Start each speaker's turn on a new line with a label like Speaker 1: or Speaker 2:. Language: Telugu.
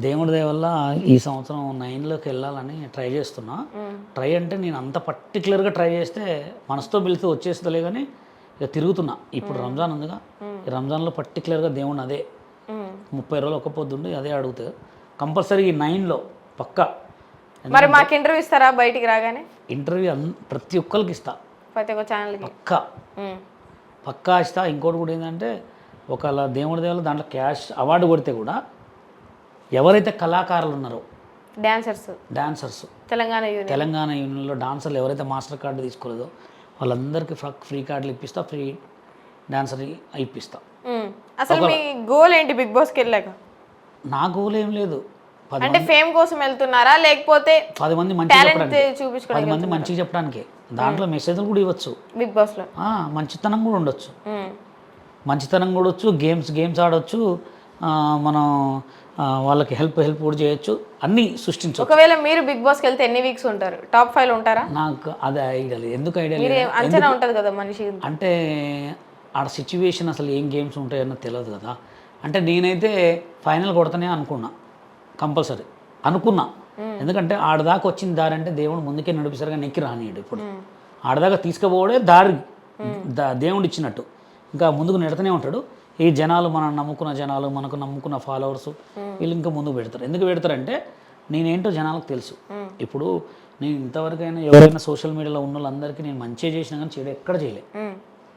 Speaker 1: దేవుడి దయ వల్ల ఈ సంవత్సరం 9లోకి వెళ్ళాలని ట్రై చేస్తున్నా. ట్రై అంటే నేను అంత పర్టికులర్గా ట్రై చేస్తే మనసుతో పిలిస్తే వచ్చేస్తుందిలే, కానీ ఇక తిరుగుతున్నా. ఇప్పుడు రంజాన్ ఉందిగా, ఈ రంజాన్లో పర్టికులర్గా దేవుడిని అదే 30 రోజులు ఒక్క పొద్దుండి అదే అడుగుతా కంపల్సరీ. ఈ 9లో పక్కా.
Speaker 2: మరి మాకు ఇంటర్వ్యూ ఇస్తారా బయటికి రాగానే?
Speaker 1: ఇంటర్వ్యూ ప్రతి ఒక్కరికి ఇస్తా,
Speaker 2: ప్రతి ఒక్క ఛానల్కి
Speaker 1: పక్కా ఇస్తా. ఇంకోటి కూడా ఏంటంటే, ఒకవేళ దేవుడి దేవుళ్ళు దాంట్లో క్యాష్ అవార్డు కొడితే కూడా ఎవరైతే కళాకారులు ఉన్నారో డాన్సర్స్ తెలంగాణ యూనియన్లో డాన్సర్లు ఎవరైతే మాస్టర్ కార్డు తీసుకోలేదో వాళ్ళందరికీ ఫ్రీ కార్డులు ఇప్పిస్తా, ఫ్రీ డాన్సర్ ఇప్పిస్తా.
Speaker 2: అసలు మీ గోల్ ఏంటి బిగ్ బాస్కి వెళ్ళాక?
Speaker 1: నా గోల్ ఏం లేదు.
Speaker 2: అంటే ఫేమ్ కోసం వెళ్తున్నారా, లేకపోతే
Speaker 1: 10 మంది మంచిగా చెప్పడానికి దాంట్లో మెసేజ్లు కూడా ఇవ్వచ్చు.
Speaker 2: బిగ్ బాస్లో
Speaker 1: మంచితనం కూడా ఉండొచ్చు, మంచితనం కూడా వచ్చు. గేమ్స్ ఆడవచ్చు, మనం వాళ్ళకి హెల్ప్ కూడా చేయొచ్చు, అన్నీ సృష్టించవచ్చు.
Speaker 2: ఒకవేళ మీరు బిగ్ బాస్కి వెళ్తే ఎన్ని వీక్స్ ఉంటారు? టాప్ 5 ఉంటారా?
Speaker 1: నాకు అది ఐడియా లేదు. ఎందుకు ఐడియా
Speaker 2: లేదు? అంచనా ఉంటుంది కదా మనిషి.
Speaker 1: అంటే ఆడ సిచ్యువేషన్ అసలు ఏం గేమ్స్ ఉంటాయన్న తెలియదు కదా. అంటే నేనైతే ఫైనల్ కొడతానే అనుకున్నా, కంపల్సరీ అనుకున్నా. ఎందుకంటే ఆడదాకా వచ్చిన దారి అంటే దేవుడు ముందుకే నడిపిస్తారు, కానీ నెక్కి రానియడు. ఇప్పుడు ఆడదాకా తీసుకుపోవడే దారి దేవుడు ఇచ్చినట్టు, ఇంకా ముందుకు నెడుతూనే ఉంటాడు. ఈ జనాలు మనం నమ్ముకున్న జనాలు, మనకు నమ్ముకున్న ఫాలోవర్స్ వీళ్ళు ఇంకా ముందుకు పెడతారు. ఎందుకు పెడతారంటే నేనేంటో జనాలకు తెలుసు. ఇప్పుడు నేను ఇంతవరకైనా ఎవరైనా సోషల్ మీడియాలో ఉన్న వాళ్ళందరికీ నేను మంచిగా చేసినా కానీ చెడు ఎక్కడ చేయలే.